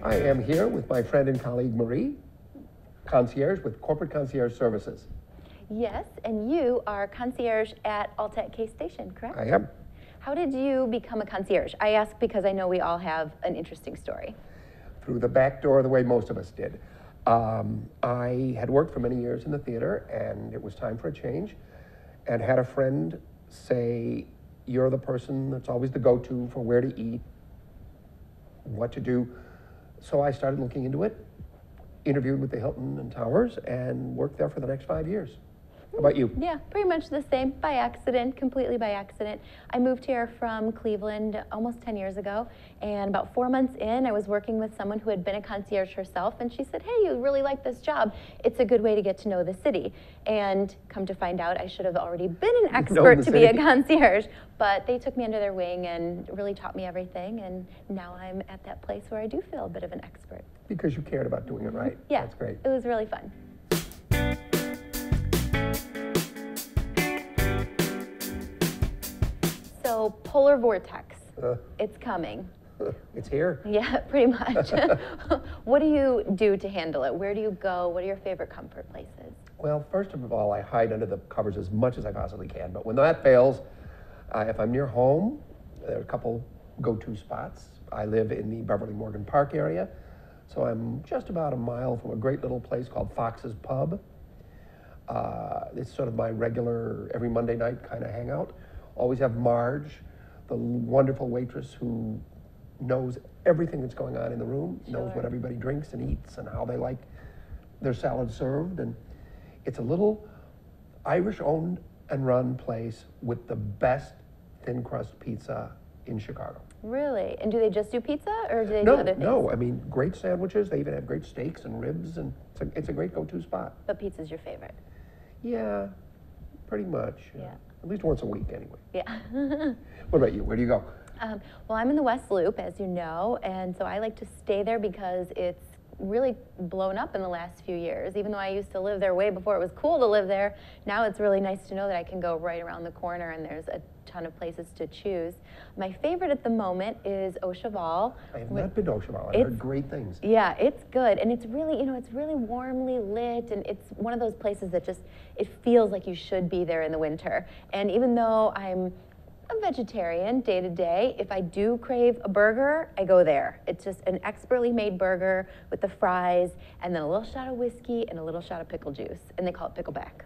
I am here with my friend and colleague Marie, concierge with Corporate Concierge Services. Yes, and you are concierge at Alta at K Station, correct? I am. How did you become a concierge? I ask because I know we all have an interesting story. Through the back door, the way most of us did. I had worked for many years in the theater, and it was time for a change, and had a friend say, you're the person that's always the go-to for where to eat, what to do. So I started looking into it, interviewed with the Hilton and Towers, and worked there for the next 5 years. How about you? Yeah, pretty much the same, by accident, completely by accident. I moved here from Cleveland almost 10 years ago, and about 4 months in, I was working with someone who had been a concierge herself, and she said, hey, you really like this job. It's a good way to get to know the city. And come to find out, I should have already been an expert to be a concierge, but they took me under their wing and really taught me everything, and now I'm at that place where I do feel a bit of an expert. Because you cared about doing it right. Yeah, that's great. It was really fun. So polar vortex, it's coming. It's here. Yeah, pretty much. What do you do to handle it? Where do you go? What are your favorite comfort places? Well, first of all, I hide under the covers as much as I possibly can. But when that fails, if I'm near home, there are a couple go-to spots. I live in the Beverly Morgan Park area, so I'm just about a mile from a great little place called Fox's Pub. It's sort of my regular, every Monday night kind of hangout. Always have Marge, the wonderful waitress who knows everything that's going on in the room, knows what everybody drinks and eats and how they like their salad served. And it's a little Irish-owned and run place with the best thin crust pizza in Chicago. Really? And do they just do pizza, or do they do other things? No, I mean, great sandwiches. They even have great steaks and ribs, and it's a great go-to spot. But pizza's your favorite? Yeah, pretty much. Yeah. At least once a week, anyway. Yeah. What about you? Where do you go? Well, I'm in the West Loop, as you know, and so I like to stay there because it's really blown up in the last few years. Even though I used to live there way before it was cool to live there, now it's really nice to know that I can go right around the corner and there's a ton of places to choose. My favorite at the moment is Au Cheval. I have not been to Au Cheval. I've heard great things. Yeah, it's good, and it's really, it's really warmly lit, and it's one of those places that just, it feels like you should be there in the winter. And even though I'm a vegetarian day to day, if I do crave a burger, I go there. It's just an expertly made burger with the fries, and then a little shot of whiskey and a little shot of pickle juice, and they call it pickleback.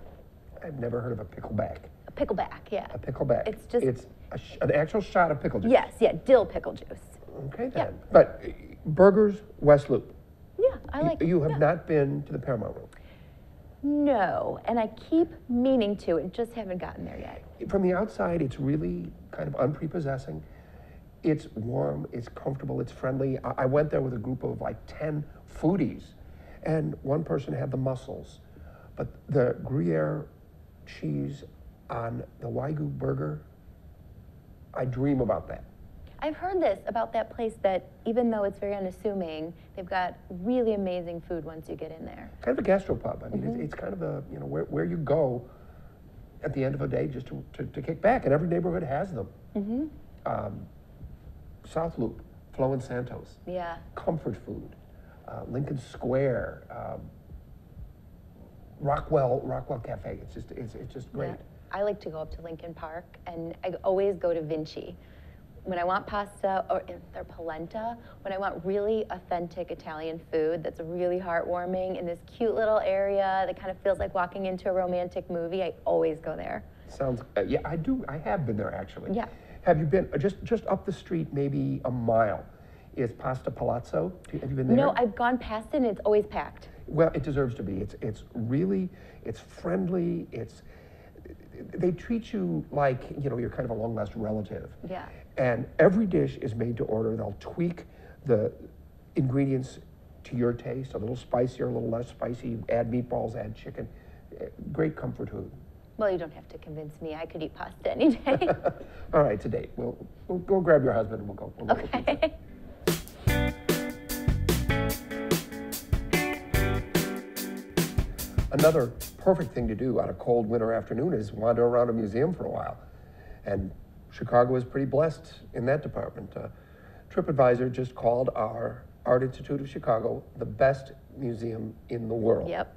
I've never heard of a pickleback. A pickleback, yeah. A pickleback. It's just... It's an actual shot of pickle juice. Yes, yeah, dill pickle juice. Okay, then. Yeah. But burgers, West Loop. Yeah, I like... You have not been to the Paramount Room? No, and I keep meaning to, and just haven't gotten there yet. From the outside, it's really kind of unprepossessing. It's warm, it's comfortable, it's friendly. I went there with a group of like 10 foodies, and one person had the mussels, but the Gruyere cheese on the Wagyu burger, I dream about that. I've heard this about that place, that even though it's very unassuming, they've got really amazing food once you get in there. Kind of a gastropub. I mean, it's kind of a, where you go at the end of a day just to kick back, and every neighborhood has them. South Loop, Flo and Santos. Yeah. Comfort Food, Lincoln Square, Rockwell Cafe. It's just great. Yeah. I like to go up to Lincoln Park, and I always go to Vinci. When I want pasta, or their polenta, when I want really authentic Italian food that's really heartwarming in this cute little area that kind of feels like walking into a romantic movie, I always go there. Sounds, yeah, I do. I have been there, actually. Yeah. Have you been, just up the street, maybe a mile, is Pasta Palazzo? Have you been there? No, I've gone past it, and it's always packed. Well, it deserves to be. It's really, it's friendly, they treat you like, you're kind of a long-lost relative. Yeah. And every dish is made to order. They'll tweak the ingredients to your taste, a little spicier, a little less spicy, add meatballs, add chicken. Great comfort food. Well, you don't have to convince me. I could eat pasta any day. All right, today. We'll go grab your husband and we'll go. Okay. Another perfect thing to do on a cold winter afternoon is wander around a museum for a while. And Chicago is pretty blessed in that department. TripAdvisor just called our Art Institute of Chicago, the best museum in the world. Yep.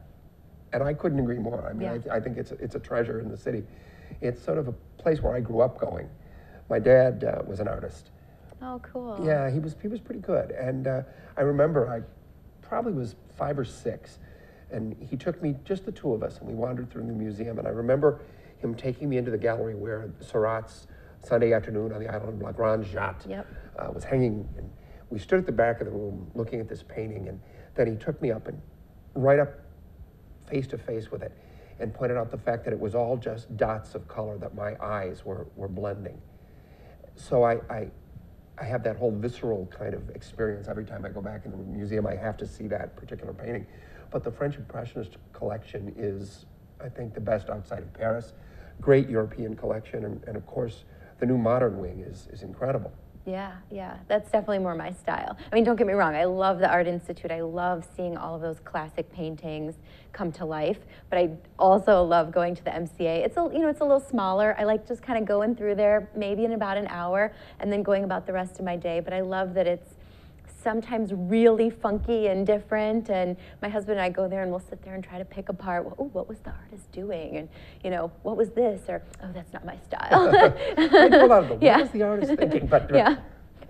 And I couldn't agree more. I mean, Yeah. I think it's a treasure in the city. It's sort of a place where I grew up going. My dad was an artist. Oh, cool. Yeah, he was pretty good. And I remember I probably was 5 or 6, and he took me, just the two of us, and we wandered through the museum. And I remember him taking me into the gallery where Seurat's Sunday Afternoon on the Island of La Grande Jatte Yep. was hanging. And we stood at the back of the room looking at this painting, and then he took me up and right up face to face with it and pointed out the fact that it was all just dots of color that my eyes were blending. So I have that whole visceral kind of experience every time I go back in the museum. I have to see that particular painting. But the French Impressionist collection is, I think, the best outside of Paris. Great European collection, and of course, the new modern wing is incredible. Yeah, yeah, that's definitely more my style. I mean, don't get me wrong, I love the Art Institute. I love seeing all of those classic paintings come to life, but I also love going to the MCA. It's it's a little smaller. I like just kind of going through there maybe in about an hour and then going about the rest of my day, but I love that it's sometimes really funky and different, and my husband and I go there and we'll sit there and try to pick apart, well, oh, what was the artist doing, and what was this, or oh, that's not my style. I know a lot of them. Yeah. What was the artist thinking? But Yeah,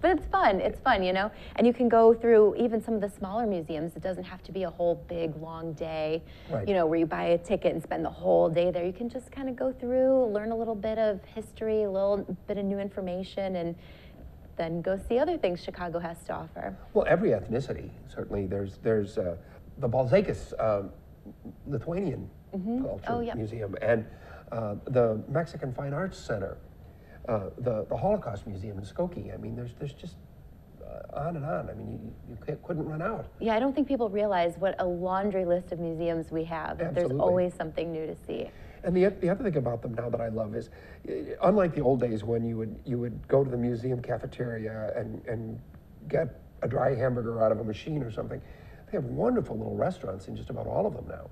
but it's fun, and you can go through even some of the smaller museums. It doesn't have to be a whole big long day, Right. Where you buy a ticket and spend the whole day there. You can just kind of go through, learn a little bit of history, a little bit of new information, and then go see other things Chicago has to offer. Well, every ethnicity, certainly. There's the Balzaicus Lithuanian Culture Oh, yeah. Museum, and the Mexican Fine Arts Center, the Holocaust Museum in Skokie. I mean, there's just on and on. I mean, you couldn't run out. Yeah, I don't think people realize what a laundry list of museums we have. There's Absolutely. always something new to see. And the other thing about them now that I love is, unlike the old days when you would go to the museum cafeteria and get a dry hamburger out of a machine or something, they have wonderful little restaurants in just about all of them now.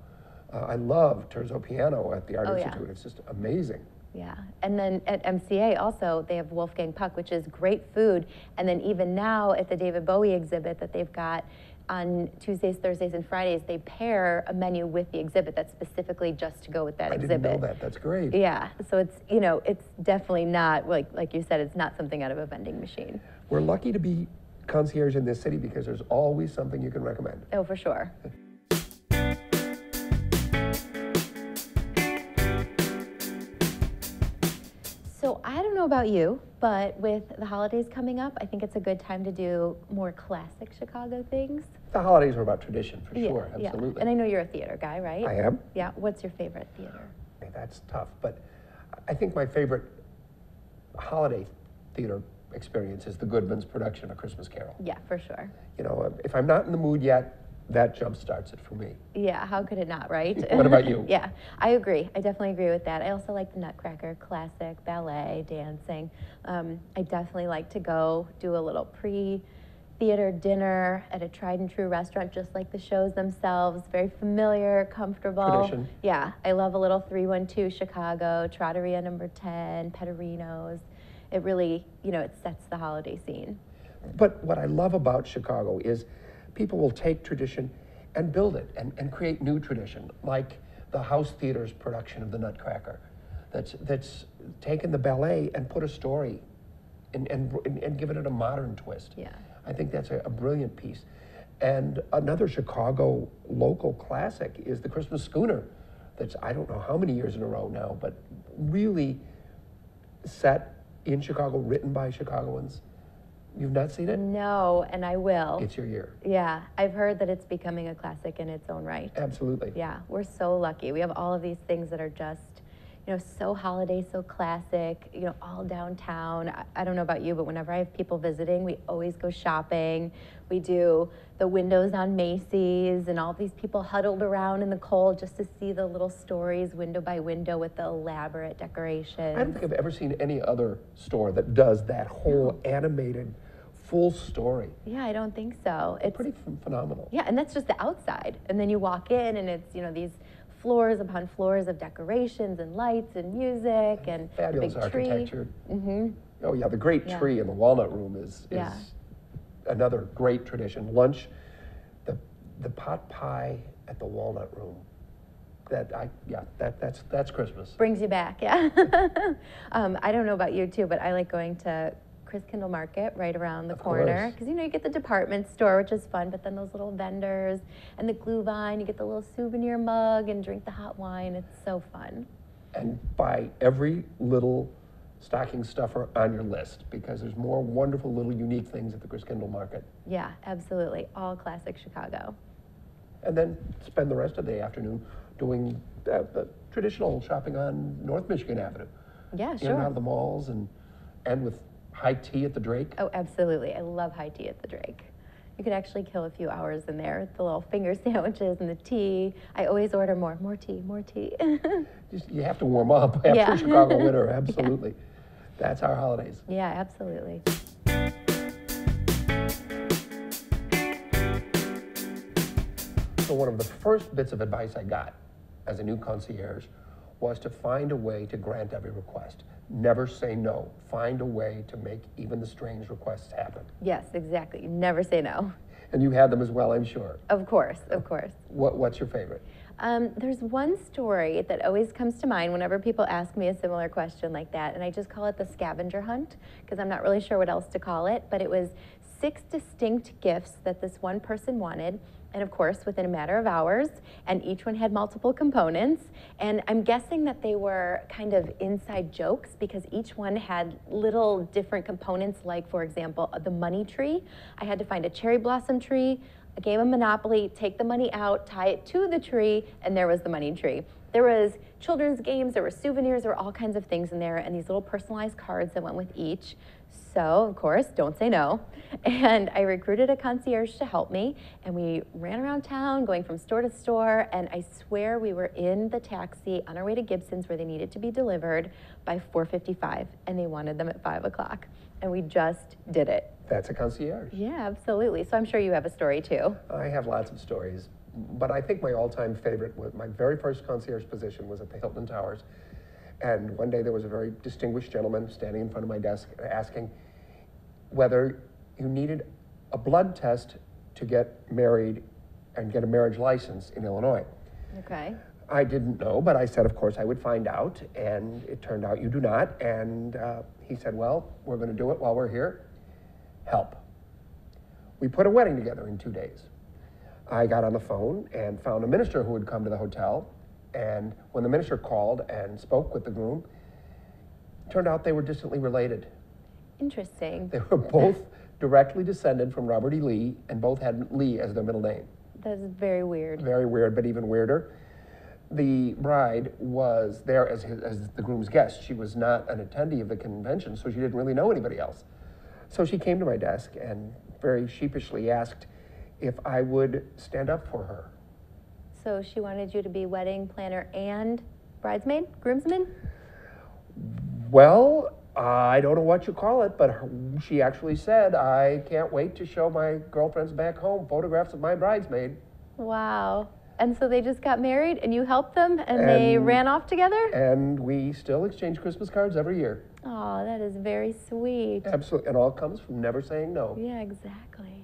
I love Terzo Piano at the Art Oh, yeah. Institute. It's just amazing. Yeah, and then at MCA also, they have Wolfgang Puck, which is great food. And then even now at the David Bowie exhibit that they've got on Tuesdays, Thursdays, and Fridays, they pair a menu with the exhibit that's specifically just to go with that I exhibit. didn't know that. That's great. Yeah, so it's, it's definitely not, like you said, it's not something out of a vending machine. We're lucky to be concierge in this city because there's always something you can recommend. Oh, for sure. So I don't know about you, but with the holidays coming up, I think it's a good time to do more classic Chicago things. The holidays are about tradition, for Yeah, sure. yeah. Absolutely. And I know you're a theater guy, right? I am. Yeah. What's your favorite theater? Okay, that's tough, but I think my favorite holiday theater experience is the Goodman's production of Christmas Carol. Yeah, for sure. If I'm not in the mood yet, that jump starts it for me. Yeah, how could it not, right? What about you? Yeah, I agree. I definitely agree with that. I also like the Nutcracker, classic, ballet, dancing. I definitely like to go do a little pre-theater dinner at a tried and true restaurant, just like the shows themselves. Very familiar, comfortable. Tradition. Yeah, I love a little 312 Chicago, Trattoria number 10, Pettorino's. It really, it sets the holiday scene. But what I love about Chicago is people will take tradition and build it and create new tradition, like the House Theater's production of the Nutcracker, that's taken the ballet and put a story and given it a modern twist. Yeah. I think that's a brilliant piece. And another Chicago local classic is the Christmas Schooner, that's I don't know how many years in a row now, but really set in Chicago, written by Chicagoans. You've not seen it? No, and I will. It's your year. Yeah, I've heard that it's becoming a classic in its own right. Absolutely. Yeah, we're so lucky. We have all of these things that are just, so holiday, so classic, all downtown. I don't know about you, but whenever I have people visiting, we always go shopping. We do the windows on Macy's and all these people huddled around in the cold just to see the little stories window by window with the elaborate decorations. I don't think I've ever seen any other store that does that whole animated full story. Yeah, I don't think so. It's Pretty phenomenal. Yeah, and that's just the outside. And then you walk in and it's, these floors upon floors of decorations and lights and music and Fabulous a big tree. architecture. Oh yeah, the great tree in the Walnut Room is Yeah. another great tradition. Lunch, the pot pie at the Walnut Room. That's Christmas. Brings you back, yeah. I don't know about you too, but I like going to Chris Kindle Market right around the corner, because you get the department store, which is fun, but then those little vendors and the glue vine, you get the little souvenir mug and drink the hot wine. It's so fun. And buy every little stocking stuffer on your list, because there's more wonderful little unique things at the Chris Kindle Market. Yeah, absolutely. All classic Chicago. And then spend the rest of the afternoon doing the traditional shopping on North Michigan Avenue. Yeah, In sure. and out of the malls, and with high tea at the Drake. Oh, absolutely. I love high tea at the Drake. You could actually kill a few hours in there with the little finger sandwiches and the tea. I always order more tea, more tea. You have to warm up after Chicago winter, absolutely. Yeah. That's our holidays. Yeah, absolutely. So one of the first bits of advice I got as a new concierge was to find a way to grant every request. Never say no. Find a way to make even the strange requests happen. Yes, exactly. Never say no. And you had them as well, I'm sure. Of course, of course. What's your favorite? There's one story that always comes to mind whenever people ask me a similar question like that, and I just call it the scavenger hunt, because I'm not really sure what else to call it, but it was 6 distinct gifts that this one person wanted, and of course within a matter of hours, and each one had multiple components, and I'm guessing that they were kind of inside jokes, because each one had little different components, like for example the money tree. I had to find a cherry blossom tree, a game of Monopoly, take the money out, tie it to the tree, and there was the money tree. There was children's games, there were souvenirs, there were all kinds of things in there, and these little personalized cards that went with each. So, of course, don't say no. And I recruited a concierge to help me, and we ran around town going from store to store, and I swear we were in the taxi on our way to Gibson's where they needed to be delivered by 4:55, and they wanted them at 5 o'clock. And we just did it. That's a concierge. Yeah, absolutely. So I'm sure you have a story too. I have lots of stories, but I think my all-time favorite was my very first concierge position was at the Hilton Towers. And one day there was a very distinguished gentleman standing in front of my desk asking whether you needed a blood test to get married and get a marriage license in Illinois. Okay. I didn't know, but I said, of course, I would find out, and it turned out you do not. And he said, well, we're going to do it while we're here. Help. We put a wedding together in 2 days. I got on the phone and found a minister who had come to the hotel, and when the minister called and spoke with the groom, it turned out they were distantly related. Interesting. They were both directly descended from Robert E. Lee, and both had Lee as their middle name. That's very weird. Very weird, but even weirder. The bride was there as the groom's guest. She was not an attendee of the convention, so she didn't really know anybody else. So she came to my desk and very sheepishly asked if I would stand up for her. So she wanted you to be wedding planner and bridesmaid, groomsman? Well, I don't know what you call it, but she actually said, I can't wait to show my girlfriends back home photographs of my bridesmaid. Wow. And so they just got married and you helped them and they ran off together? And we still exchange Christmas cards every year. Oh, that is very sweet. Absolutely. It all comes from never saying no. Yeah, exactly.